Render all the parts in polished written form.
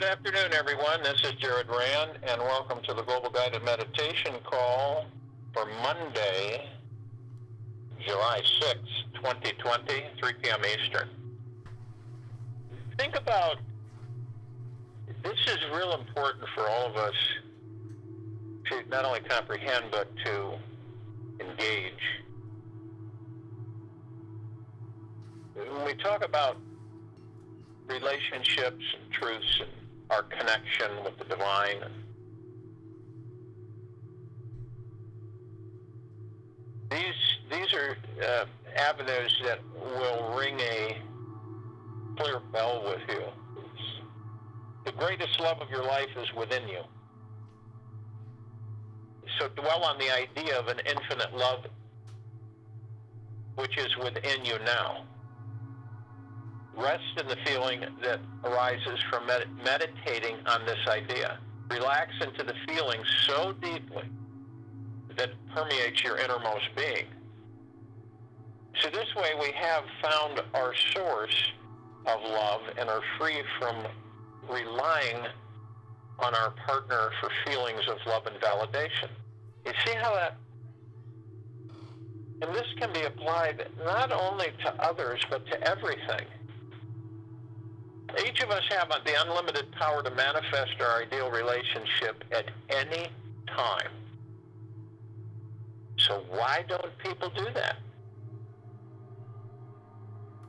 Good afternoon, everyone. This is Jared Rand, and welcome to the Global Guided Meditation Call for Monday, July 6, 2020, 3 p.m. Eastern. Think about, this is real important for all of us to not only comprehend, but to engage. When we talk about relationships and truths and our connection with the divine, these are avenues that will ring a clear bell with you. The greatest love of your life is within you. So dwell on the idea of an infinite love which is within you now. Rest in the feeling that arises from meditating on this idea. Relax into the feeling so deeply that it permeates your innermost being. So this way we have found our source of love and are free from relying on our partner for feelings of love and validation. You see how that, and this can be applied not only to others, but to everything. Each of us have the unlimited power to manifest our ideal relationship at any time. So why don't people do that?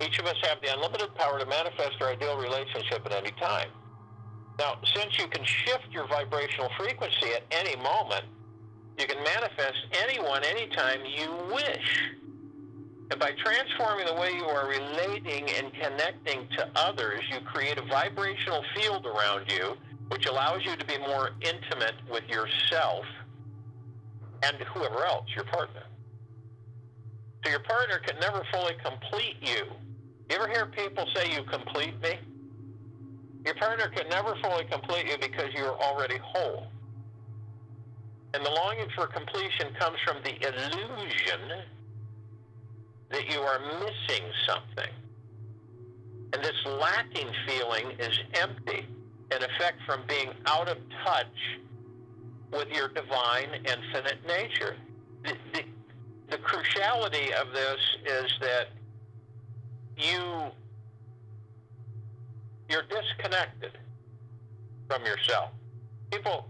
Each of us have the unlimited power to manifest our ideal relationship at any time. Now, since you can shift your vibrational frequency at any moment, you can manifest anyone, anytime you wish. And by transforming the way you are relating and connecting to others, you create a vibrational field around you, which allows you to be more intimate with yourself and whoever else, your partner. So your partner can never fully complete you. You ever hear people say, "You complete me"? Your partner can never fully complete you because you're already whole. And the longing for completion comes from the illusion that you are missing something. And this lacking feeling is empty, in effect from being out of touch with your divine infinite nature. The cruciality of this is that you're disconnected from yourself. People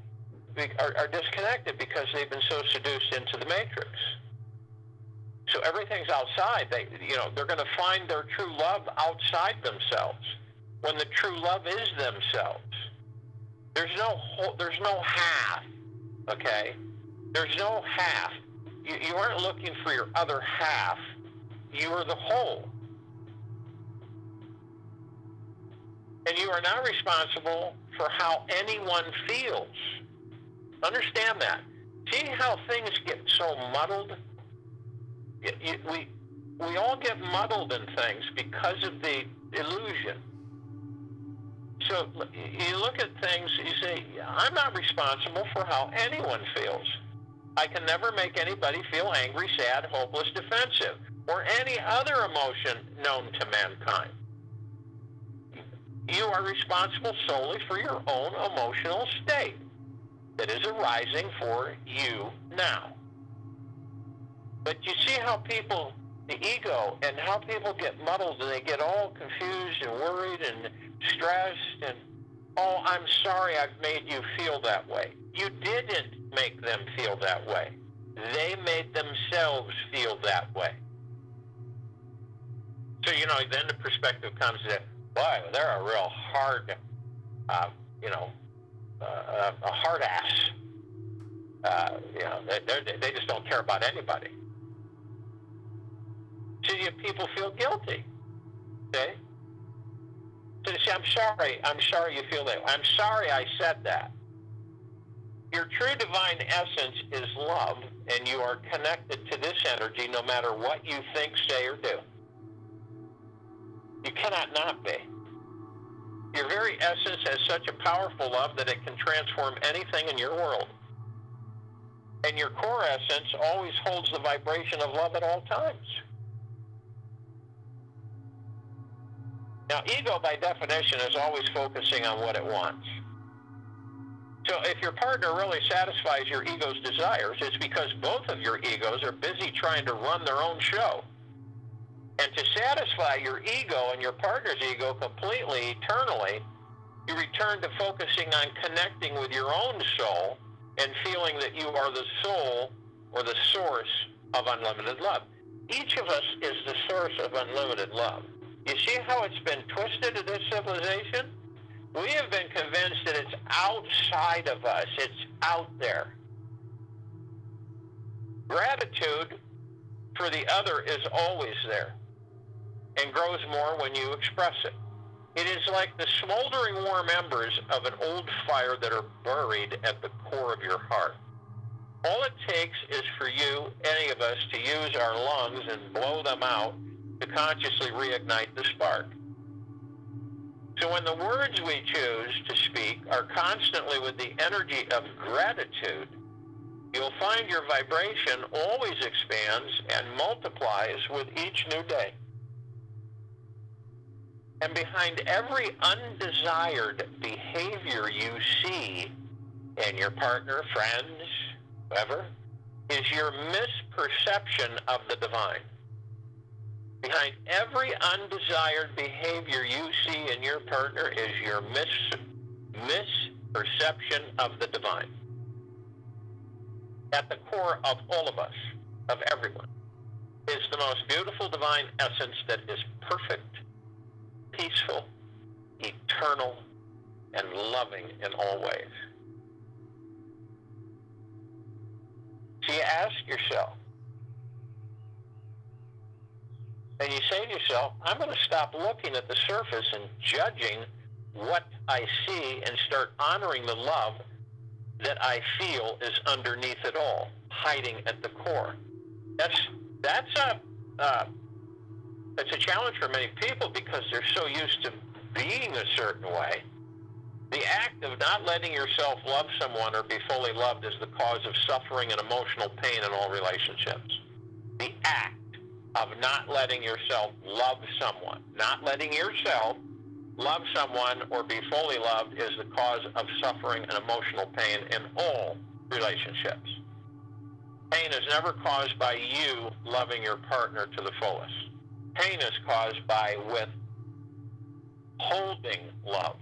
are disconnected because they've been so seduced into the matrix. So everything's outside. They're going to find their true love outside themselves, when the true love is themselves. There's no half. Okay, there's no half. You aren't looking for your other half. You are the whole. And you are not responsible for how anyone feels. Understand that. See how things get so muddled? We all get muddled in things because of the illusion. So you look at things, you say, I'm not responsible for how anyone feels. I can never make anybody feel angry, sad, hopeless, defensive, or any other emotion known to mankind. You are responsible solely for your own emotional state that is arising for you now. But you see how people, the ego, and how people get muddled and they get all confused and worried and stressed and, oh, I'm sorry I've made you feel that way. You didn't make them feel that way. They made themselves feel that way. So, then the perspective comes that, boy, they're a real hard, a hard ass. They just don't care about anybody. So people feel guilty. Okay? So they say, I'm sorry you feel that way. I'm sorry I said that. Your true divine essence is love, and you are connected to this energy no matter what you think, say, or do. You cannot not be. Your very essence has such a powerful love that it can transform anything in your world. And your core essence always holds the vibration of love at all times. Now, ego, by definition, is always focusing on what it wants. So if your partner really satisfies your ego's desires, it's because both of your egos are busy trying to run their own show. And to satisfy your ego and your partner's ego completely, eternally, you return to focusing on connecting with your own soul and feeling that you are the soul or the source of unlimited love. Each of us is the source of unlimited love. You see how it's been twisted in this civilization? We have been convinced that it's outside of us. It's out there. Gratitude for the other is always there and grows more when you express it. It is like the smoldering warm embers of an old fire that are buried at the core of your heart. All it takes is for you, any of us, to use our lungs and blow them out to consciously reignite the spark. So when the words we choose to speak are constantly with the energy of gratitude, you'll find your vibration always expands and multiplies with each new day. And behind every undesired behavior you see in your partner, friends, whoever, is your misperception of the divine. Behind every undesired behavior you see in your partner is your misperception of the divine. At the core of all of us, of everyone, is the most beautiful divine essence that is perfect, peaceful, eternal, and loving in all ways. So you ask yourself, and you say to yourself, I'm going to stop looking at the surface and judging what I see and start honoring the love that I feel is underneath it all, hiding at the core. That's a challenge for many people because they're so used to being a certain way. The act of not letting yourself love someone or be fully loved is the cause of suffering and emotional pain in all relationships. The act of not letting yourself love someone, not letting yourself love someone or be fully loved is the cause of suffering and emotional pain in all relationships. Pain is never caused by you loving your partner to the fullest. Pain is caused by withholding love.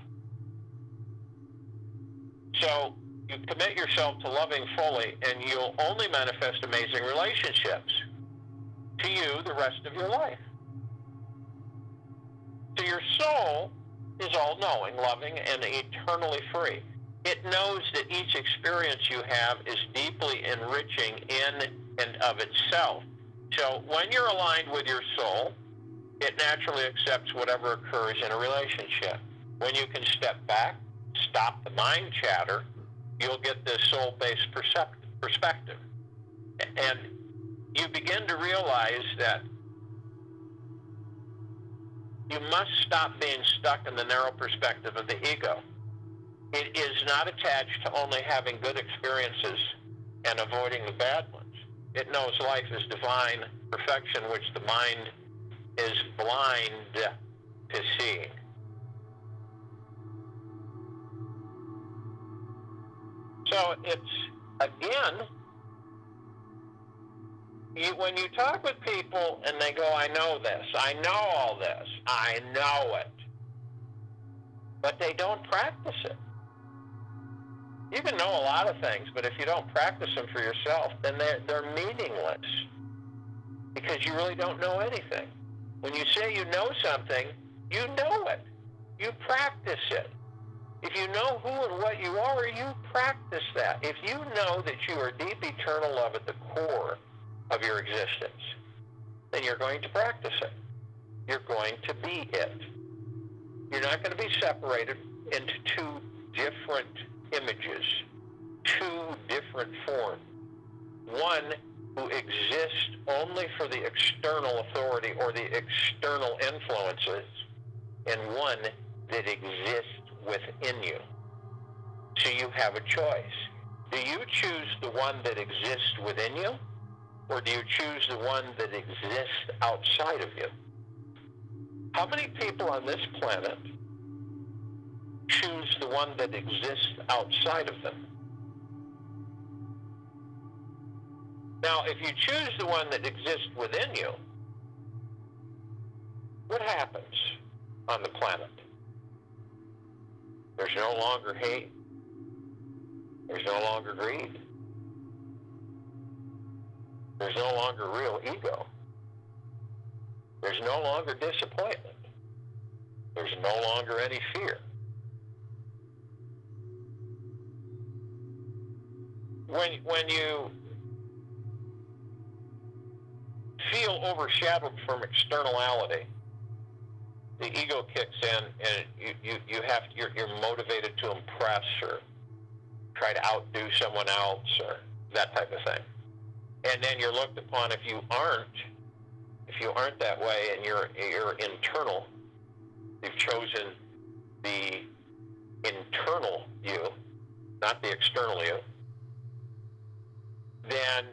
So you commit yourself to loving fully and you'll only manifest amazing relationships to you the rest of your life. So your soul is all-knowing, loving, and eternally free. It knows that each experience you have is deeply enriching in and of itself. So when you're aligned with your soul, it naturally accepts whatever occurs in a relationship. When you can step back, stop the mind chatter, you'll get this soul-based perspective. And you begin to realize that you must stop being stuck in the narrow perspective of the ego. It is not attached to only having good experiences and avoiding the bad ones. It knows life is divine perfection, which the mind is blind to seeing. So it's, again, when you talk with people and they go, I know this, I know all this, I know it, but they don't practice it. You can know a lot of things, but if you don't practice them for yourself, then they're meaningless because you really don't know anything. When you say you know something, you know it. You practice it. If you know who and what you are, you practice that. If you know that you are deep eternal love at the core of your existence, then you're going to practice it. You're going to be it. You're not going to be separated into two different images, two different forms. One who exists only for the external authority or the external influences, and one that exists within you. So you have a choice. Do you choose the one that exists within you, or do you choose the one that exists outside of you? How many people on this planet choose the one that exists outside of them. Now, if you choose the one that exists within you, what happens on the planet? There's no longer hate. There's no longer greed. There's no longer real ego. There's no longer disappointment. There's no longer any fear. When you feel overshadowed from externality, the ego kicks in, and you're motivated to impress or try to outdo someone else or that type of thing. And then you're looked upon, if you aren't that way, and you're internal, you've chosen the internal you, not the external you, then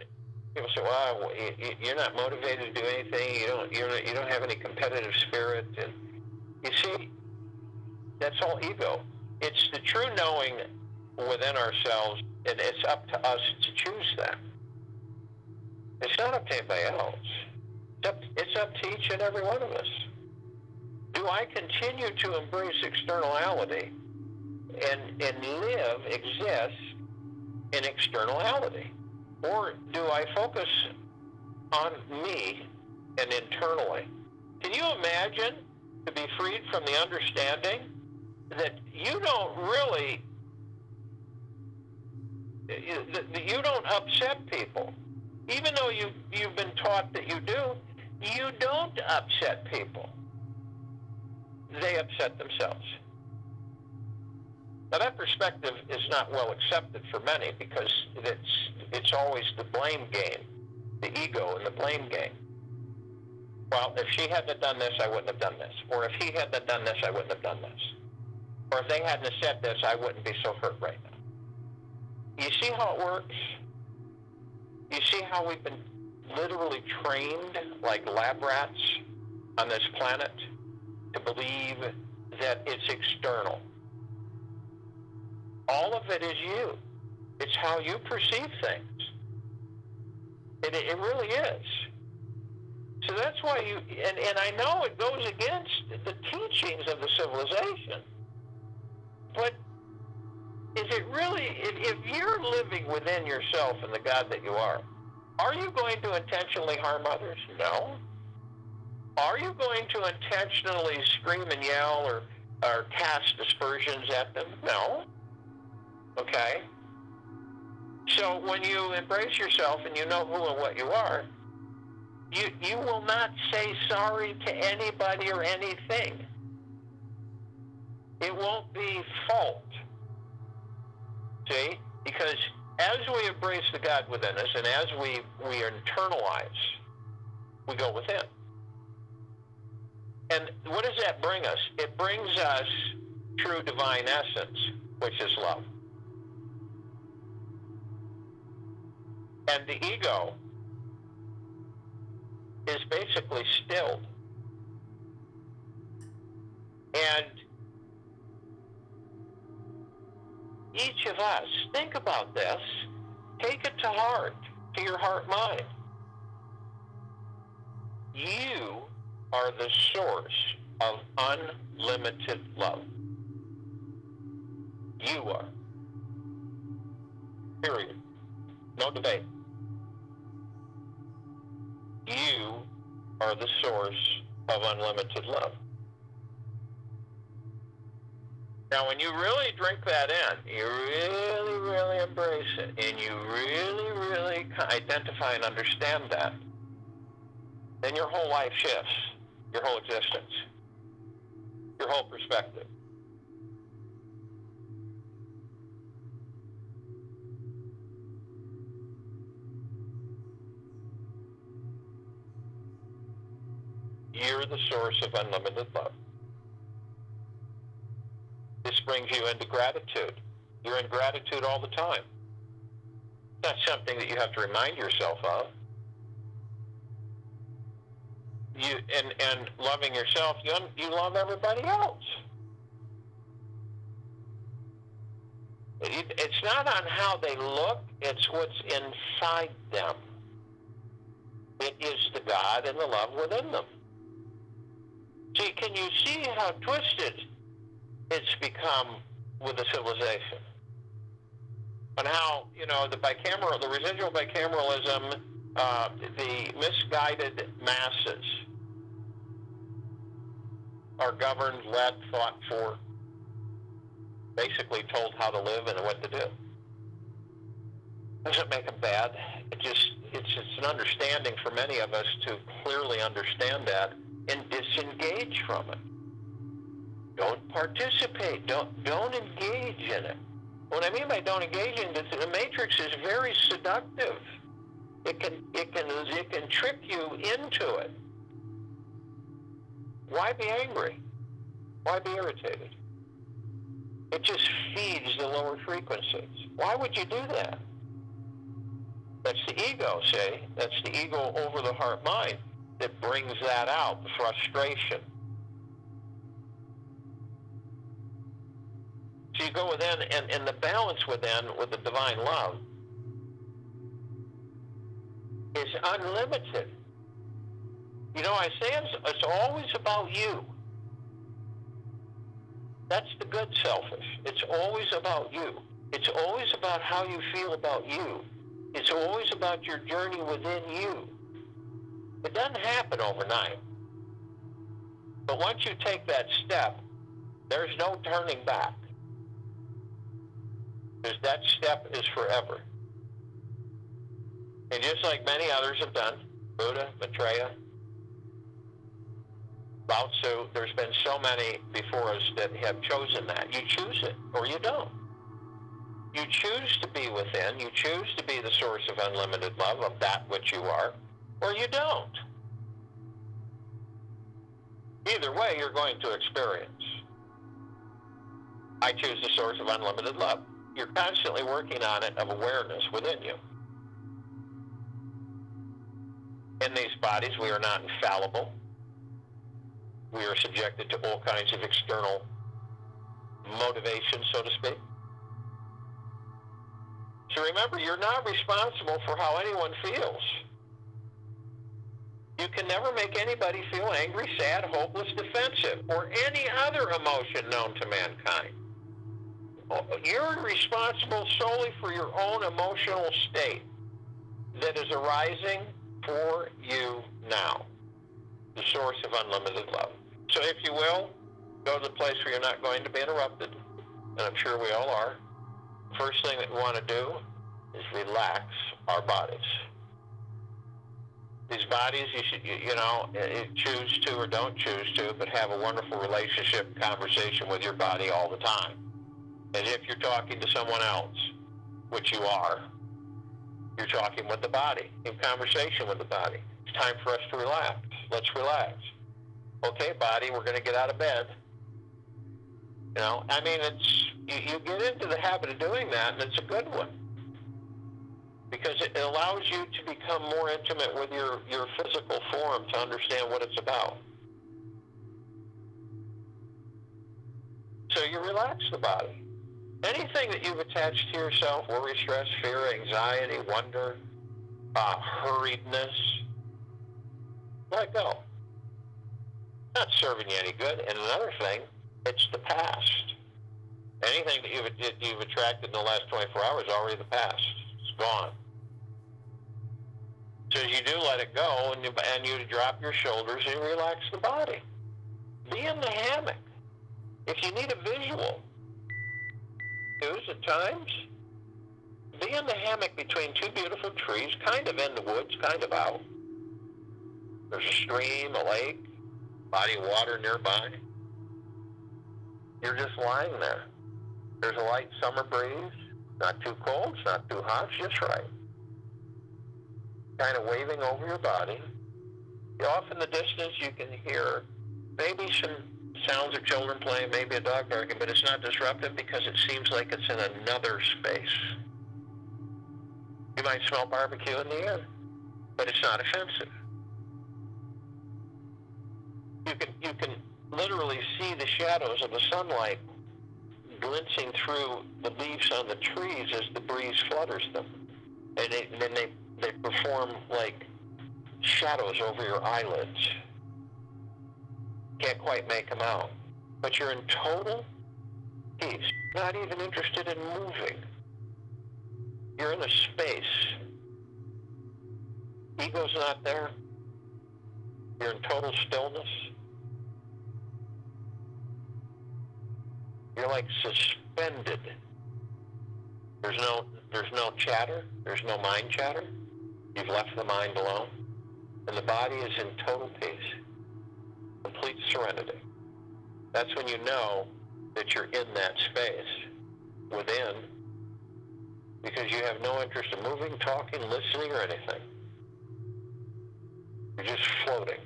people say, well, you're not motivated to do anything, you don't have any competitive spirit. And you see, that's all ego. It's the true knowing within ourselves, and it's up to us to choose that. It's not up to anybody else. It's up to each and every one of us. Do I continue to embrace externality and exist in externality? Or do I focus on me and internally? Can you imagine to be freed from the understanding that you don't really, you don't upset people? Even though you've been taught that you do, you don't upset people. They upset themselves. Now that perspective is not well accepted for many, because it's always the blame game, the ego and the blame game. Well, if she hadn't done this, I wouldn't have done this. Or if he hadn't done this, I wouldn't have done this. Or if they hadn't said this, I wouldn't be so hurt right now. You see how it works? You see how we've been literally trained like lab rats on this planet to believe that it's external. All of it is you. It's how you perceive things. It really is. So that's why and I know it goes against the teachings of the civilization. But is it really, if you're living within yourself and the God that you are you going to intentionally harm others? No. Are you going to intentionally scream and yell or cast aspersions at them? No. Okay? So when you embrace yourself and you know who and what you are, you will not say sorry to anybody or anything. It won't be fault. See? Because as we embrace the God within us and as we internalize, we go within. And what does that bring us? It brings us true divine essence, which is love. And the ego is basically stilled. And each of us, think about this, take it to heart, to your heart mind. You are the source of unlimited love. You are. Period. No debate. You are the source of unlimited love. Now, when you really drink that in, you really, really embrace it, and you really, really identify and understand that, then your whole life shifts, your whole existence, your whole perspective. You're the source of unlimited love. This brings you into gratitude. You're in gratitude all the time. It's not something that you have to remind yourself of. And loving yourself, you love everybody else. It's not on how they look, it's what's inside them. It is the God and the love within them. See, can you see how twisted it's become with the civilization? And how, the residual bicameralism, the misguided masses are governed, led, fought for, basically told how to live and what to do. Doesn't make them bad. It's an understanding for many of us to clearly understand that and disengage from it. Don't participate. Don't engage in it. What I mean by don't engage in it, the matrix is very seductive. It can trick you into it. Why be angry? Why be irritated? It just feeds the lower frequencies. Why would you do that? That's the ego, see? That's the ego over the heart-mind that brings that out, the frustration. So you go within, and the balance within with the divine love is unlimited. I say it's always about you. That's the good selfish. It's always about you. It's always about how you feel about you. It's always about your journey within you. It doesn't happen overnight. But once you take that step, there's no turning back. Because that step is forever. And just like many others have done, Buddha, Maitreya, Lao Tzu, there's been so many before us that have chosen that. You choose it, or you don't. You choose to be within, you choose to be the source of unlimited love of that which you are, or you don't. Either way, you're going to experience. I choose the source of unlimited love. You're constantly working on it of awareness within you. In these bodies, we are not infallible. We are subjected to all kinds of external motivation, so to speak. So remember, you're not responsible for how anyone feels. You can never make anybody feel angry, sad, hopeless, defensive, or any other emotion known to mankind. You're responsible solely for your own emotional state that is arising for you now, the source of unlimited love. So if you will, go to the place where you're not going to be interrupted, and I'm sure we all are. First thing that we want to do is relax our bodies. These bodies, you should, choose to or don't choose to, but have a wonderful relationship, conversation with your body all the time. As if you're talking to someone else, which you are. You're talking with the body, in conversation with the body. It's time for us to relax. Let's relax. Okay, body, we're going to get out of bed. You get into the habit of doing that, and it's a good one. Because it allows you to become more intimate with your physical form to understand what it's about. So you relax the body. Anything that you've attached to yourself, worry, stress, fear, anxiety, wonder, hurriedness, let go. Not serving you any good. And another thing, it's the past. Anything that you've attracted in the last 24 hours is already the past. It's gone. So you do let it go, and you drop your shoulders and you relax the body. Be in the hammock. If you need a visual, at times, be in the hammock between two beautiful trees, kind of in the woods, kind of out. There's a stream, a lake, body of water nearby. You're just lying there. There's a light summer breeze, not too cold, it's not too hot, it's just right. Kind of waving over your body. Off in the distance, you can hear maybe some sounds of children playing, maybe a dog barking, but it's not disruptive because it seems like it's in another space. You might smell barbecue in the air, but it's not offensive. You can literally see the shadows of the sunlight glistening through the leaves on the trees as the breeze flutters them. And then they perform like shadows over your eyelids. Can't quite make them out. But you're in total peace, not even interested in moving. You're in a space. Ego's not there. You're in total stillness. You're like suspended. There's no chatter. There's no mind chatter. You've left the mind alone. And the body is in total peace. Complete serenity. That's when you know that you're in that space within, because you have no interest in moving, talking, listening, or anything. You're just floating.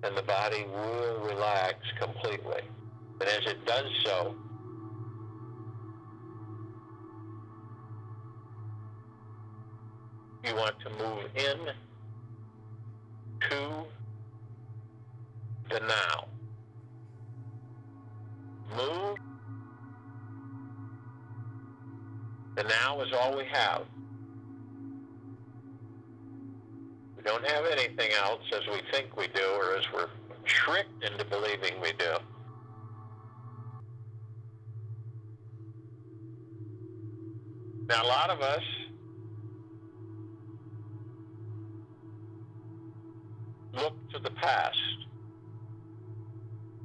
And the body will relax completely. And as it does so, you want to move in to the now. Move. The now is all we have. We don't have anything else as we think we do, or as we're tricked into believing we do. Now, a lot of us look to the past.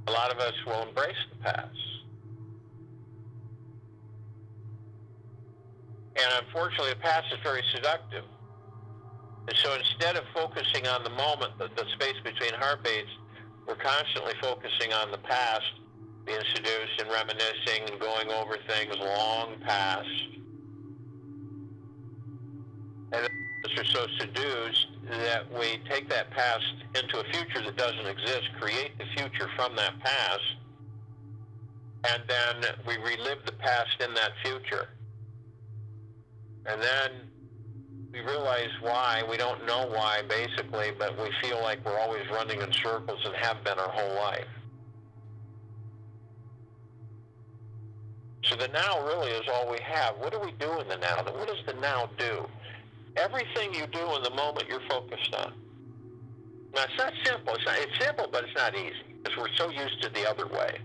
A lot of us will embrace the past. And unfortunately, the past is very seductive. And so instead of focusing on the moment, the space between heartbeats, we're constantly focusing on the past, being seduced and reminiscing and going over things long past. And we're so seduced that we take that past into a future that doesn't exist, create the future from that past, and then we relive the past in that future. And then we realize why. We don't know why, basically, but we feel like we're always running in circles and have been our whole life. So the now really is all we have. What do we do in the now? What does the now do? Everything you do in the moment you're focused on. Now, it's not simple. It's simple, but it's not easy, because we're so used to the other way.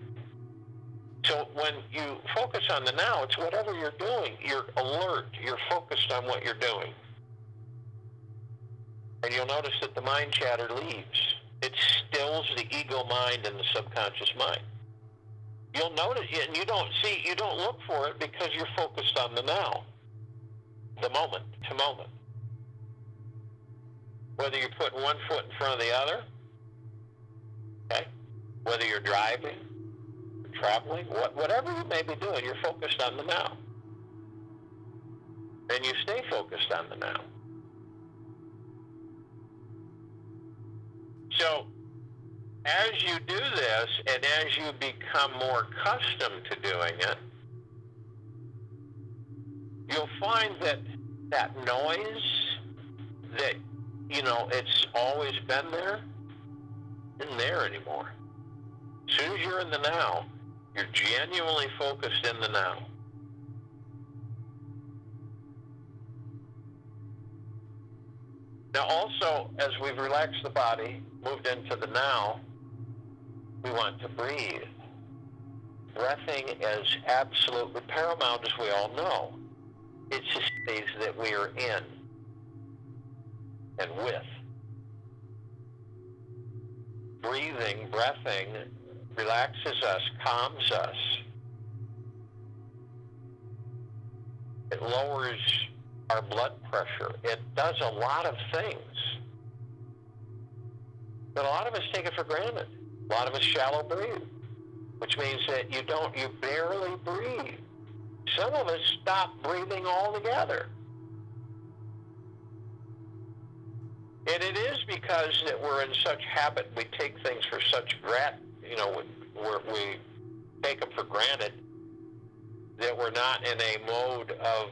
So when you focus on the now, it's whatever you're doing. You're alert. You're focused on what you're doing. And you'll notice that the mind chatter leaves. It stills the ego mind and the subconscious mind. You'll notice, and you don't look for it because you're focused on the now, the moment to moment. Whether you're putting one foot in front of the other, okay? Whether you're driving, traveling, whatever you may be doing, you're focused on the now. And you stay focused on the now. So, as you do this, and as you become more accustomed to doing it, you'll find that that noise that, it's always been there, isn't there anymore. As soon as you're in the now, you're genuinely focused in the now. Now also, as we've relaxed the body, moved into the now, we want to breathe. Breathing is absolutely paramount, as we all know. It's a space that we are in and with. Breathing, breathing, relaxes us, calms us. It lowers our blood pressure. It does a lot of things. But a lot of us take it for granted. A lot of us shallow breathe, which means that you barely breathe. Some of us stop breathing altogether. And it is because that we're in such habit, we take things for such we take them for granted, that we're not in a mode of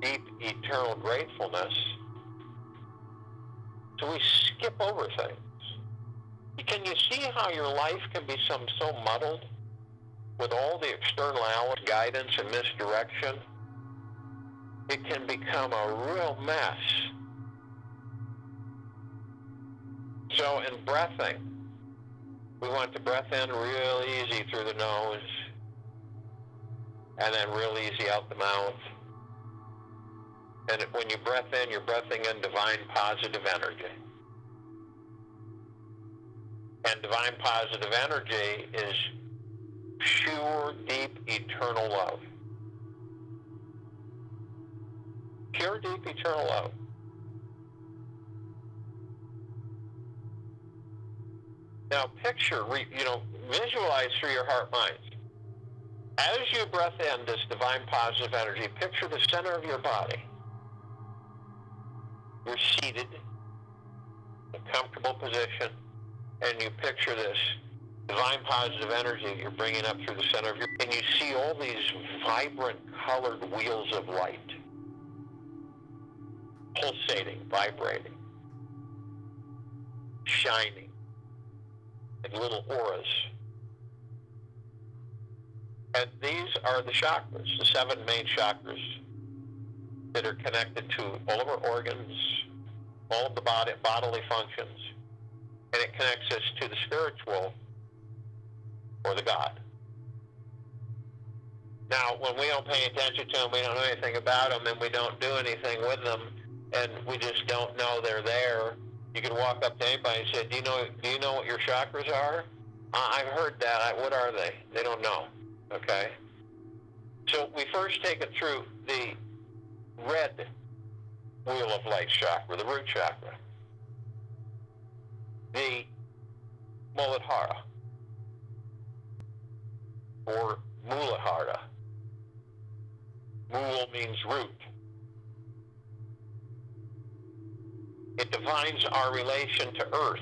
deep, eternal gratefulness. So we skip over things. Can you see how your life can be so muddled with all the external guidance and misdirection? It can become a real mess. So in breathing, we want to breath in real easy through the nose, and then real easy out the mouth. And when you breath in, you're breathing in divine positive energy. And divine positive energy is pure, deep, eternal love. Pure, deep, eternal love. Now picture, visualize through your heart mind. As you breath in this divine positive energy, picture the center of your body. You're seated in a comfortable position, and you picture this divine positive energy you're bringing up through the center of your, and you see all these vibrant colored wheels of light, pulsating, vibrating, shining in little auras. And these are the chakras, the 7 main chakras that are connected to all of our organs, all of the bodily functions, and it connects us to the spiritual or the God. Now, when we don't pay attention to them, we don't know anything about them, and we don't do anything with them, and we just don't know they're there, you can walk up to anybody and say, do you know what your chakras are? I've heard that. What are they? They don't know. Okay? So we first take it through the red wheel of light chakra, the root chakra, the Muladhara, or Muladhara. Mul means root. It defines our relation to earth.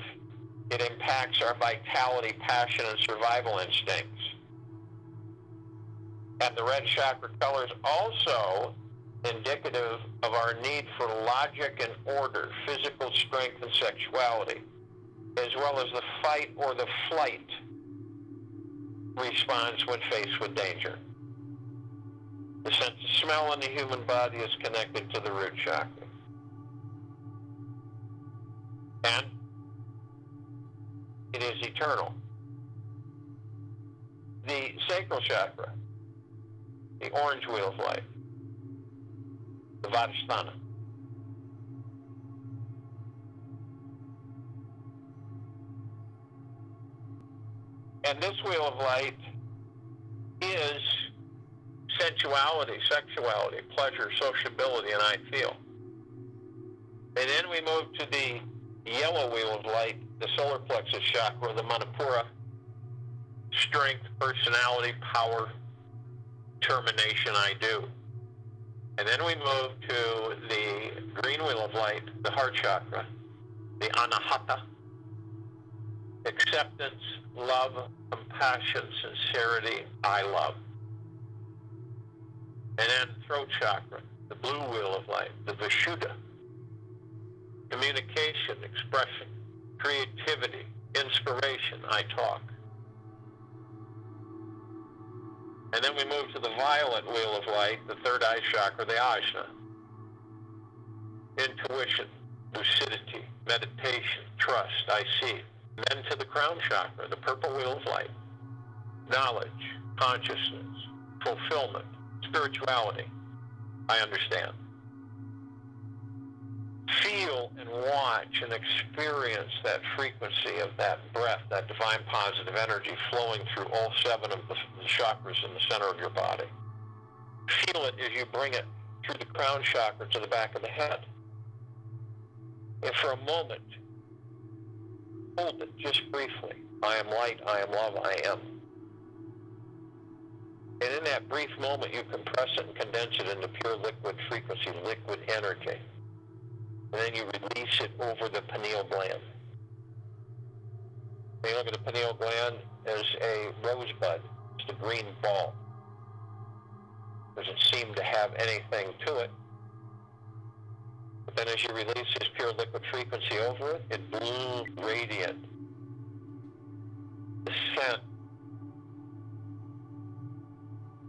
It impacts our vitality, passion, and survival instincts. And the red chakra color is also indicative of our need for logic and order, physical strength and sexuality, as well as the fight or the flight response when faced with danger. The sense of smell in the human body is connected to the root chakra. And it is eternal. The sacral chakra, the orange wheel of light, the Vadhisthana. And this wheel of light is sensuality, sexuality, pleasure, sociability, and I feel. And then we move to the yellow wheel of light, the solar plexus chakra, the Manipura, strength, personality, power, determination, I do. And then we move to the green wheel of light, the heart chakra, the Anahata, acceptance, love, compassion, sincerity, I love. And then throat chakra, the blue wheel of light, the Vishuddha, communication, expression, creativity, inspiration, I talk. And then we move to the violet wheel of light, the third eye chakra, the Ajna. Intuition, lucidity, meditation, trust, I see. And then to the crown chakra, the purple wheel of light. Knowledge, consciousness, fulfillment, spirituality, I understand. Feel and watch and experience that frequency of that breath, that divine positive energy flowing through all 7 of the chakras in the center of your body. Feel it as you bring it through the crown chakra to the back of the head. And for a moment, hold it just briefly. I am light, I am love, I am. And in that brief moment, you compress it and condense it into pure liquid frequency, liquid energy. And then you release it over the pineal gland. When you look at the pineal gland as a rosebud, it's the green ball. Doesn't seem to have anything to it. But then as you release this pure liquid frequency over it, it blooms radiant, the scent,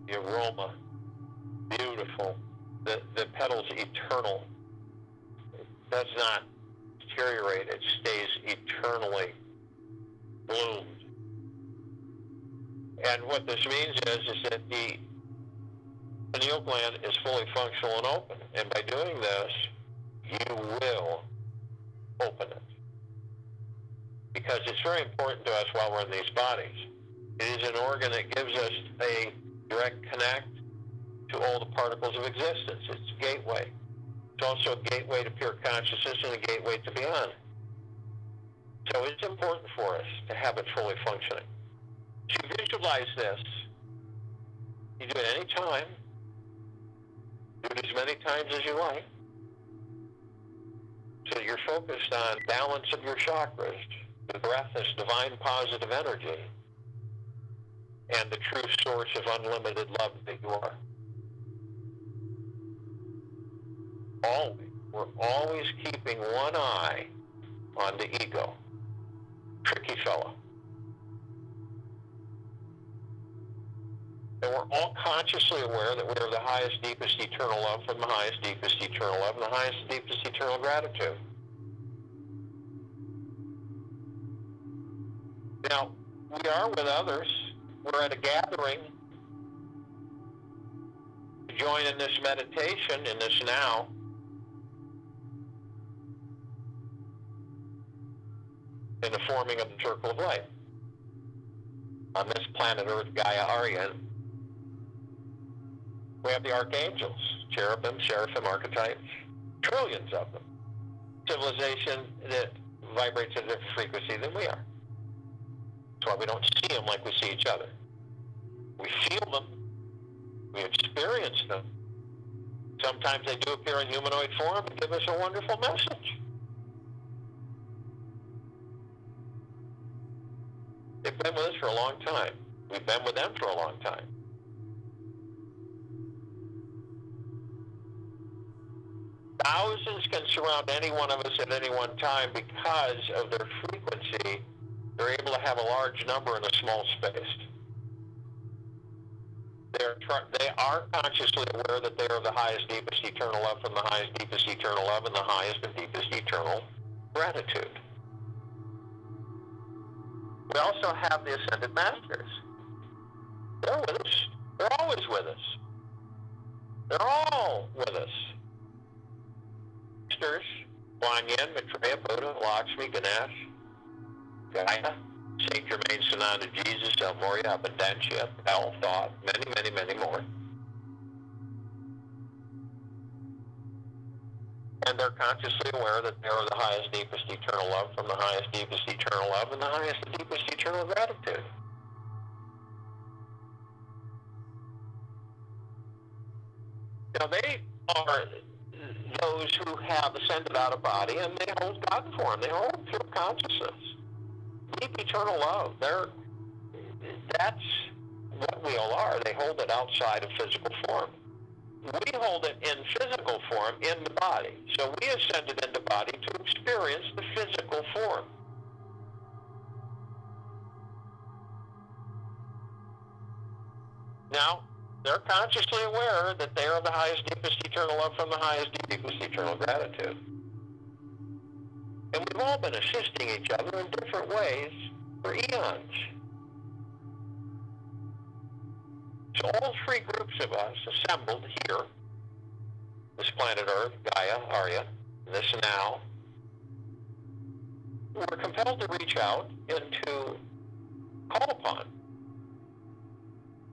the aroma, beautiful. The petal's eternal. It does not deteriorate. It stays eternally bloomed. And what this means is that the pineal gland is fully functional and open. And by doing this, you will open it. Because it's very important to us while we're in these bodies. It is an organ that gives us a direct connect to all the particles of existence. It's a gateway. It's also a gateway to pure consciousness and a gateway to beyond. So it's important for us to have it fully functioning. So you visualize this. You do it any time. Do it as many times as you like. So you're focused on balance of your chakras, the breath is divine positive energy, and the true source of unlimited love that you are. Always. We're always keeping one eye on the ego. Tricky fellow. And we're all consciously aware that we are the highest, deepest, eternal love from the highest, deepest, eternal love and the highest, deepest, eternal gratitude. Now, we are with others. We're at a gathering to join in this meditation, in this now. In the forming of the circle of light. On this planet Earth, Gaia, Arya, we have the archangels, cherubim, seraphim, archetypes, trillions of them. Civilization that vibrates at a different frequency than we are. That's why we don't see them like we see each other. We feel them. We experience them. Sometimes they do appear in humanoid form and give us a wonderful message. They've been with us for a long time. We've been with them for a long time. Thousands can surround any one of us at any one time because of their frequency. They're able to have a large number in a small space. They are consciously aware that they are the highest, deepest, eternal love from the highest, deepest, eternal love and the highest and deepest, eternal gratitude. We also have the Ascended Masters. They're with us. They're always with us. They're all with us. Masters, Kuan Yin, Maitreya, Buddha, Lakshmi, Ganesh, Gaia, Saint Germain, Sananda, Jesus, El Morya, Abundantia, El, Thought, many, many, many more. And they're consciously aware that they are the highest, deepest, eternal love from the highest, deepest, eternal love and the highest and deepest, eternal gratitude. Now, they are those who have ascended out of body and they hold God form. They hold pure consciousness. Deep eternal love. That's what we all are. They hold it outside of physical form. We hold it in physical form in the body. So we ascended into body to experience the physical form. Now, they're consciously aware that they are the highest, deepest, eternal love from the highest, deepest, eternal gratitude. And we've all been assisting each other in different ways for eons. So all three groups of us assembled here, this planet Earth, Gaia, Arya, this now, were compelled to reach out and to call upon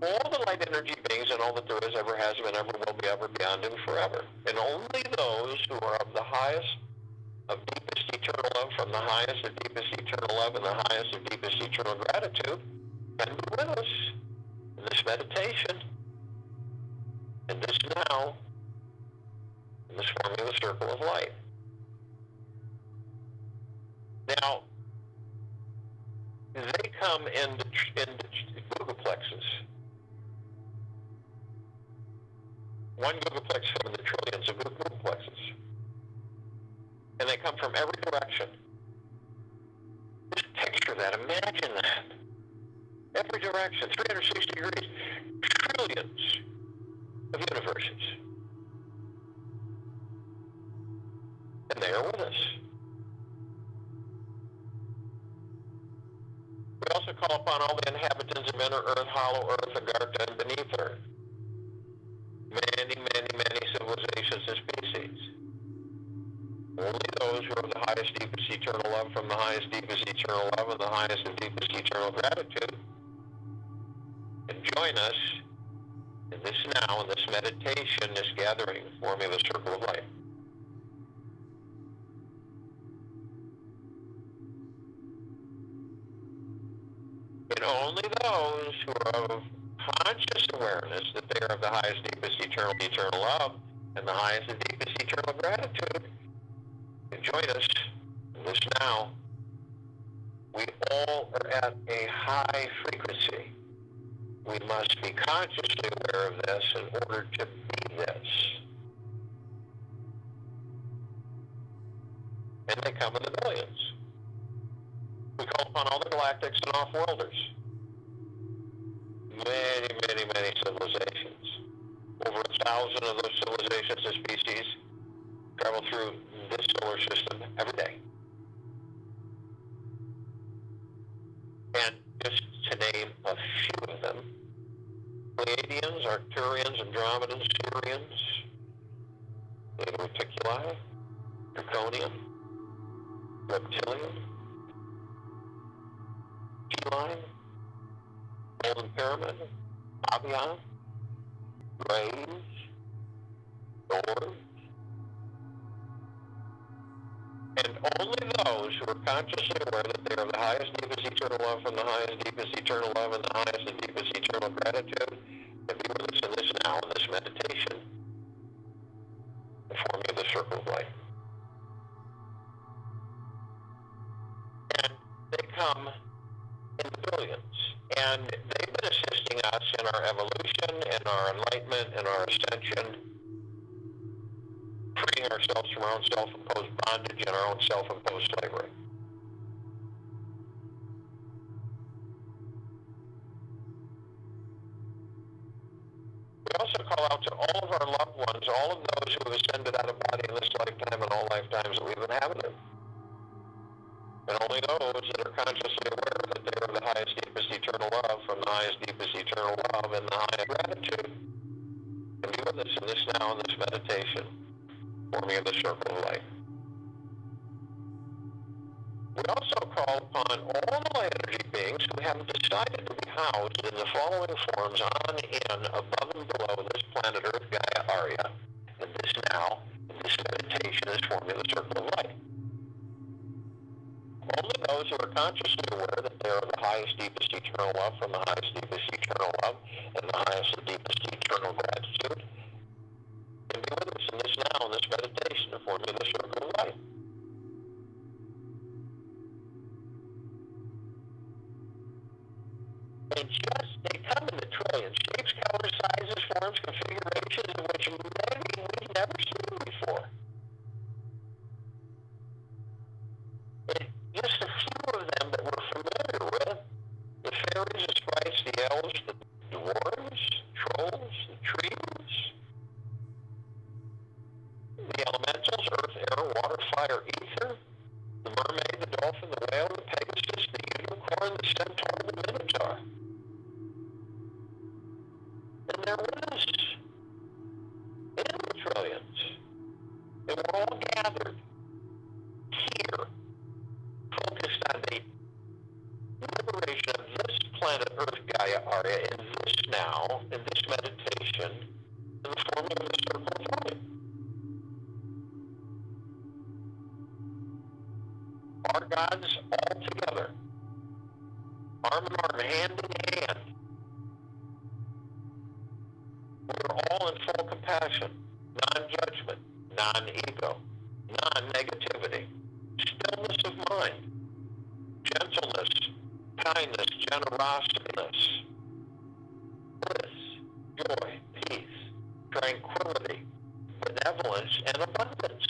all the light energy beings and all that there is, ever has been, ever will be, ever beyond, and forever. And only those who are of the highest, of deepest eternal love from the highest of deepest eternal love and the highest of deepest eternal gratitude can be with us in this meditation, in this now, in this forming of the circle of light. Now, they come into gogoplexes. One gogoplex from the trillions of gogoplexes. And they come from every direction. Just picture that. Imagine that. Every direction, 360 degrees, trillions of universes. And they are with us. We also call upon all the inhabitants of inner earth, hollow earth, agartha, and beneath earth. Many, many, many civilizations and species. Only those who are of the highest, deepest eternal love from the highest, deepest eternal love and the highest and deepest eternal gratitude can join us in this now, in this meditation, this gathering, forming the circle of life. And only those who are of conscious awareness that they are of the highest, deepest eternal love and the highest and deepest eternal gratitude can join us in this now. We all are at a high frequency. We must be consciously aware of this in order to be this. And they come in the millions. We call upon all the galactics and off-worlders. Many, many, many civilizations. Over 1,000 of those civilizations and species travel through this solar system every day. And just to name a few of them, Pleiadians, Arcturians, Andromedans, Sirians, Beta Reticuli, Draconian, Reptilian, Feline, Golden Pyramid, Avian, Rays, Doors, and only those who are consciously aware that they are the highest, deepest eternal love from the highest, deepest eternal love and the highest and deepest eternal gratitude can be with us in this now, in this meditation, the forming of the circle of life. And they come in the billions. And they've been assisting us in our evolution, in our enlightenment, in our ascension, freeing ourselves from our own self-imposed bondage and our own self-imposed slavery. We also call out to all of our loved ones, all of those who have ascended out of body in this lifetime and all lifetimes that we've inhabited. And only those that are consciously aware that they are the highest, deepest eternal love from the highest, deepest eternal love and the highest gratitude can be with us in this now, in this meditation, forming of the circle of life. We also call upon all the light energy beings who have decided to be housed in the following forms on, in, above and below this planet Earth, Gaia, Arya, in this now, in this meditation is forming the circle of life. Only those who are consciously aware that they are the highest, deepest eternal love from the highest, deepest eternal love and the highest and deepest eternal gratitude can be with us in this now, in this meditation, forming the circle of life. And just, they come in the trillions, shapes, colors, sizes, forms, configurations, in which maybe we've never seen before. And just a few of them that we're familiar with, the fairies, the sprites, the elves, the dwarves, trolls, the trees, the elementals, earth, air, water, fire, ether, the mermaid, the dolphin, the whale, the pegasus, the unicorn, the centaur, the minotaur. And they're with us in the trillions. And we're all gathered here, focused on the liberation of this planet Earth, Gaia, Arya, in this now, in this meditation, in the forming of the circle of life. Our gods all together, arm in arm, hand in hand. We're all in full compassion, non-judgment, non-ego, non-negativity, stillness of mind, gentleness, kindness, generosity, bliss, joy, peace, tranquility, benevolence, and abundance.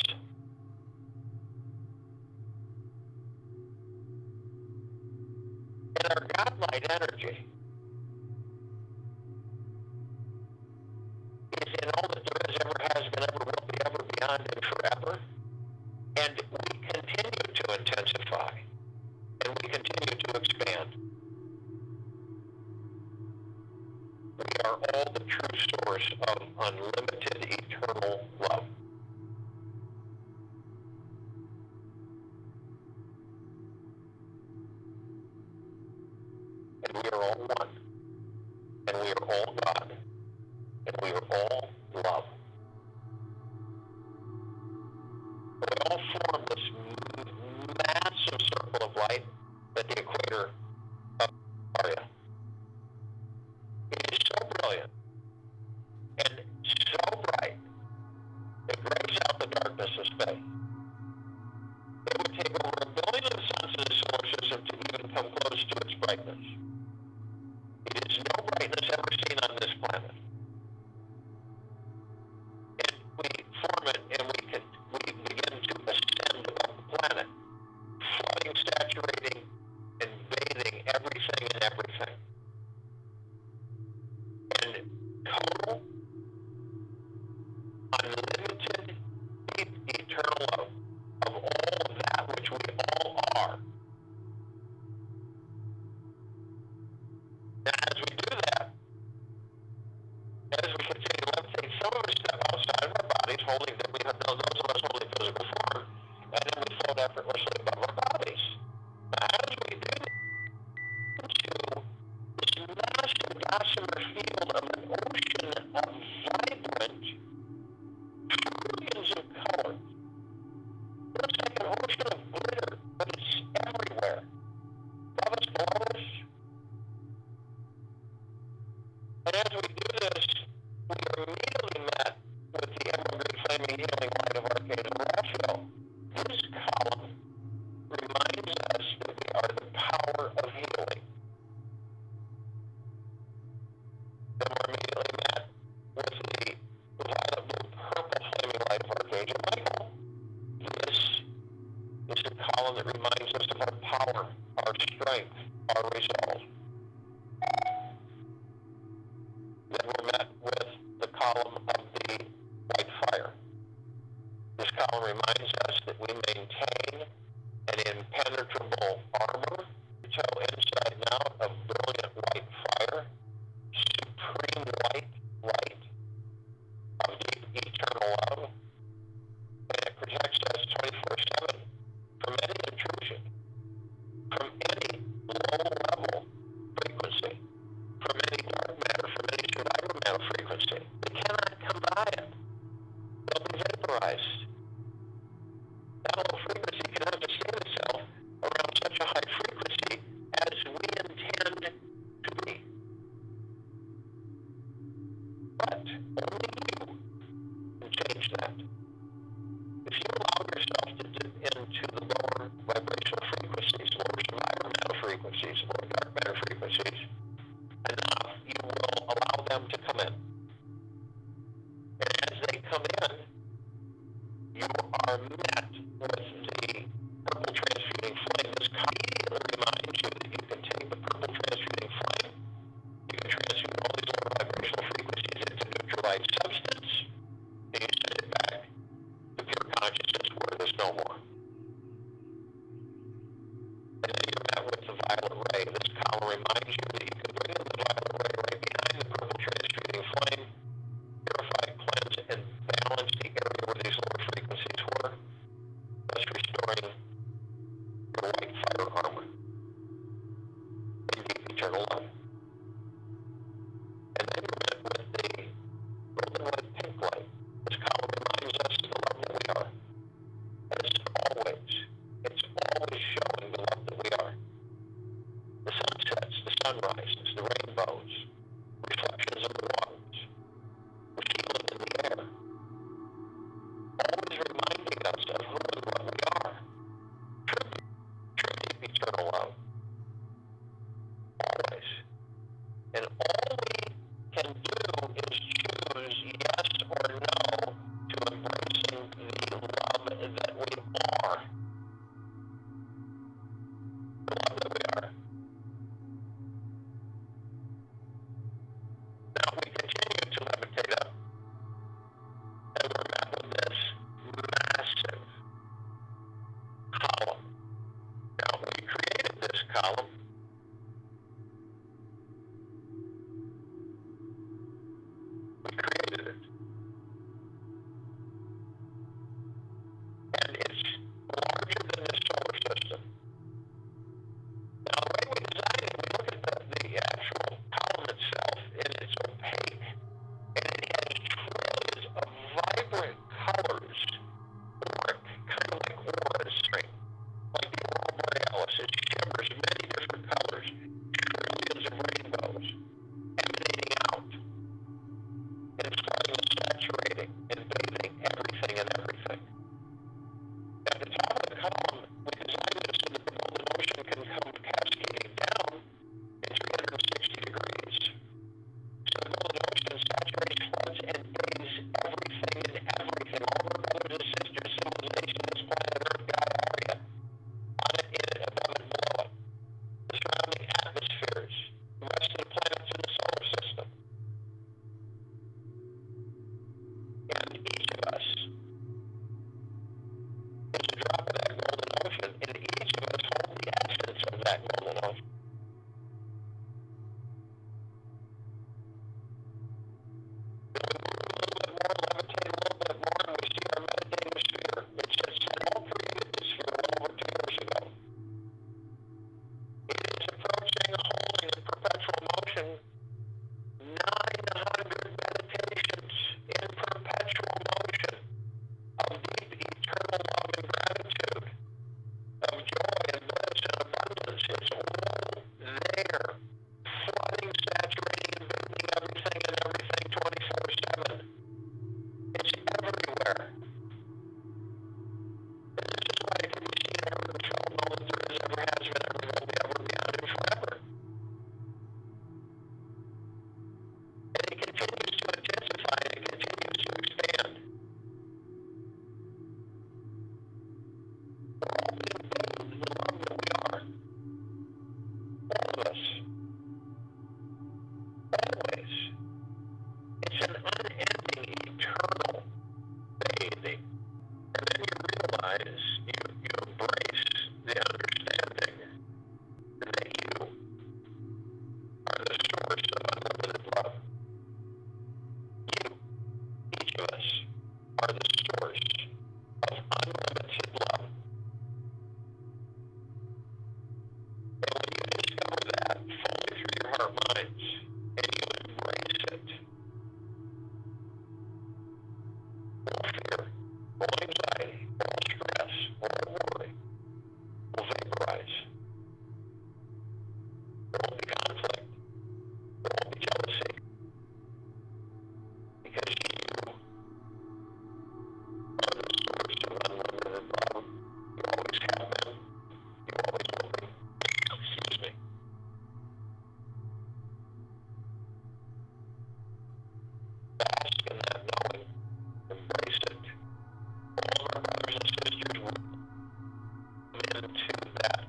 And our God-light energy is in all that there is, ever has been, ever will be, ever beyond, and forever. And we continue to intensify, and we continue to expand. We are all the true source of unlimited eternal love. And we are all one. And we are all God. And we are all love. We all form this massive circle of light at the equator of Arya. It is so brilliant and so bright, it grows out the darkness of space. It would take over 1 billion of the suns in the solar system to even come close to its brightness. It is no brightness ever seen on this planet. And we form it, and we begin to ascend above the planet, flooding, saturating, and bathing everything and everything. And total, unlimited, deep, eternal love of all that which we all are. Now, as we do that, as we continue to levitate, some of us step outside of our bodies, holding that we have known those of us holding physical form, and then we float effortlessly above our bodies. Now, as we do into this massive gossamer field of an ocean of vibrant trillions of colors, it looks like an ocean of glitter, but it's everywhere. Above us, below us. And as we do this, we are immediately met with the emerald green flaming healing light of Archangel Raphael. This column reminds us that we are the power of healing. Then we're immediately met with the violet blue purple flaming light of Archangel Michael. This is the column that reminds us of our power, our strength, our resolve. Then we're met with the column of the white fire. This column reminds us that we maintain an impenetrable armor, toe inside and out of brilliant white fire, supreme white light of deep eternal love, and it protects us 24/7 from any intrusion, from any low-level frequency, from any dark matter, from any survivor matter frequency. They cannot come by it. They'll be vaporized. That low frequency cannot sustain itself around such a high frequency as we intend to be. But only you can change that. If you allow yourself to dip into the lower vibrational frequencies, lower survivor matter frequencies, lower dark matter frequencies, enough, you will allow them to come in. And as they come in, you are met with the purple transmuting flame. This immediately reminds you that you can take the purple transmuting flame, you can transmute all these lower vibrational frequencies into neutralized substance, and you send it back to pure consciousness where there's no more. And then you're met with the violet ray. This column reminds you that you can bring in the violet ray right behind the purple transmuting flame, purify, cleanse, and balance the area where these lower frequencies were, thus restoring your white fire armor in deep eternal love. And then you're met with the golden white pink light. This column reminds us of the love that we are. And it's always showing the love that we are. The sunsets, the sunrises, the rainbows, reflections of the waters, the feeling in the air, always reminding us of who and what we are.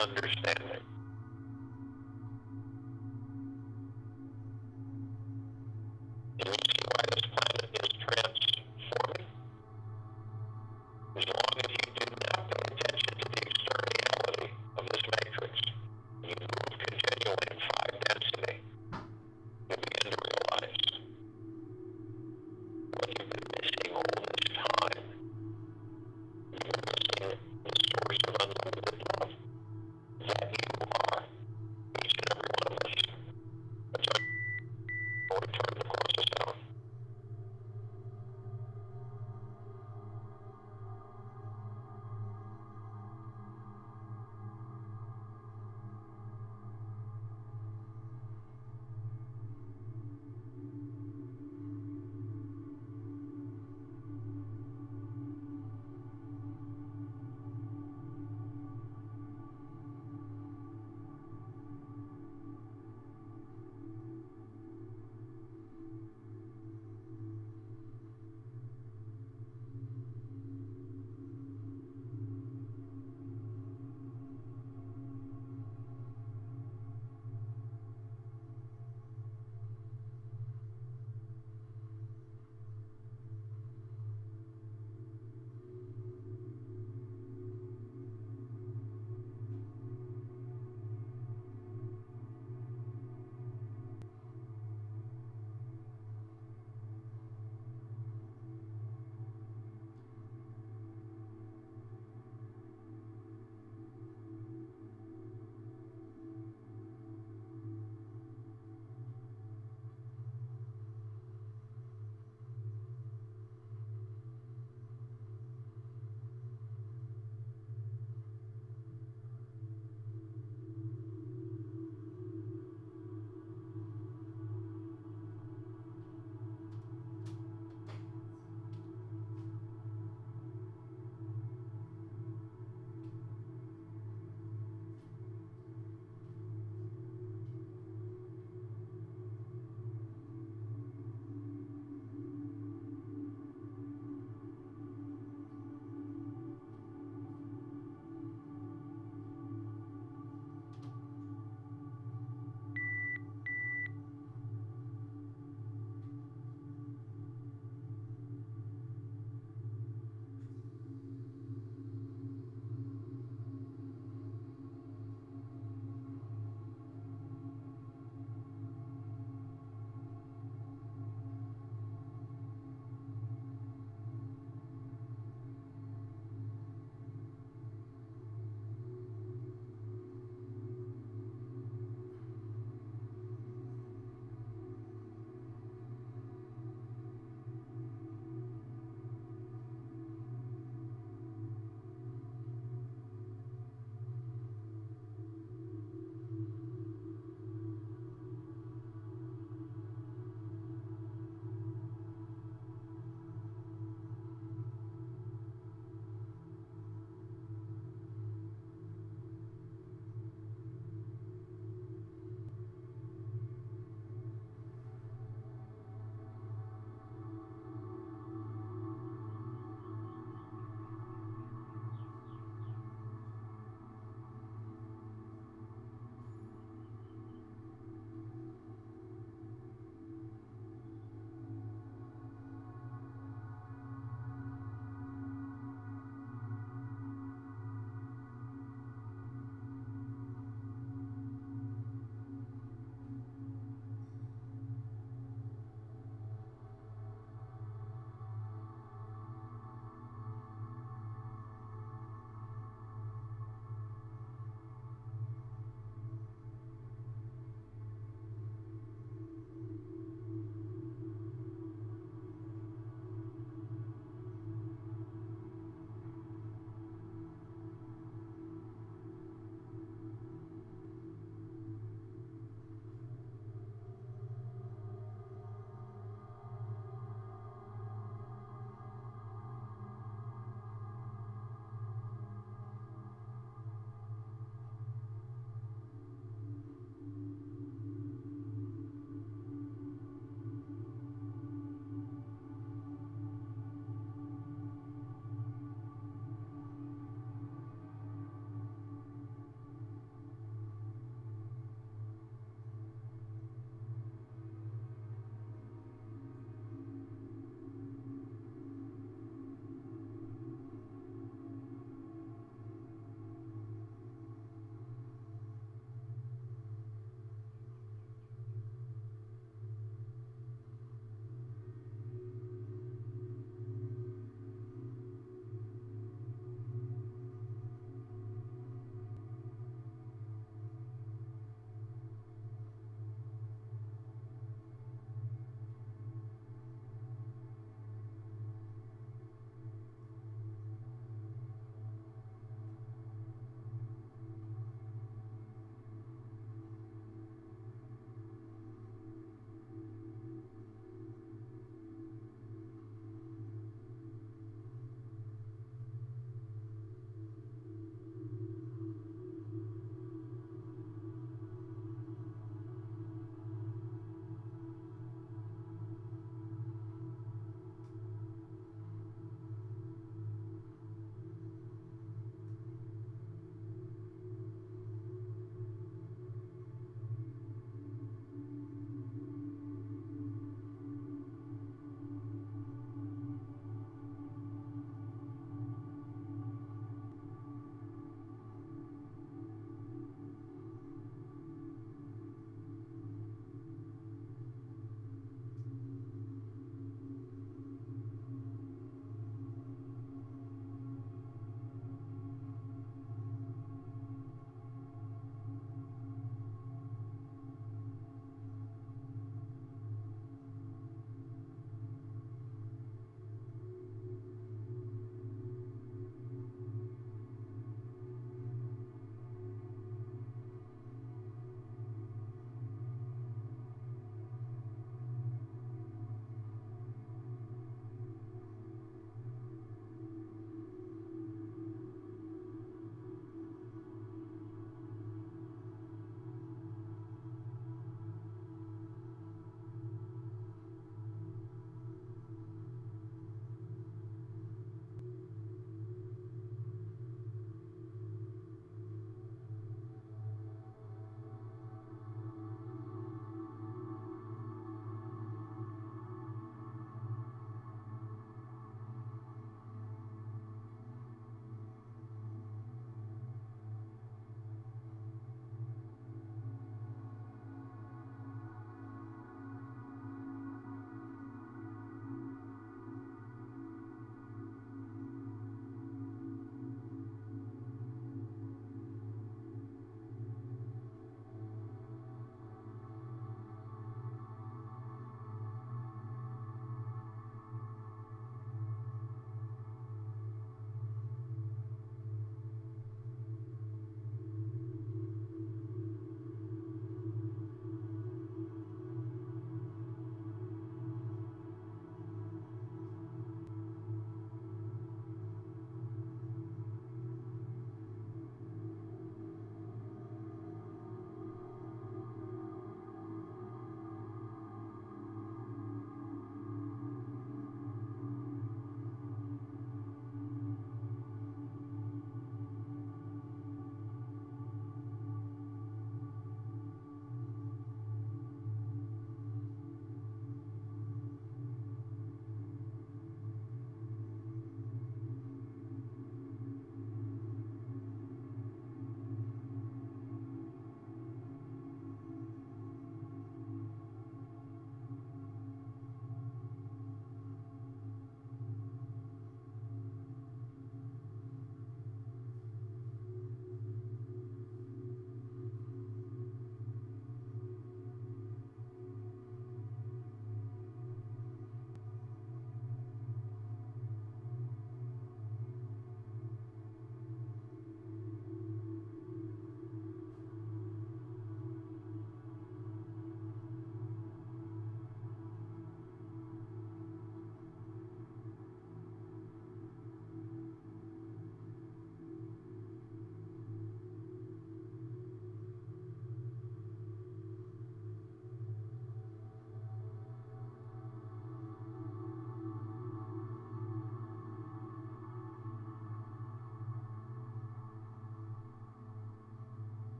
understanding.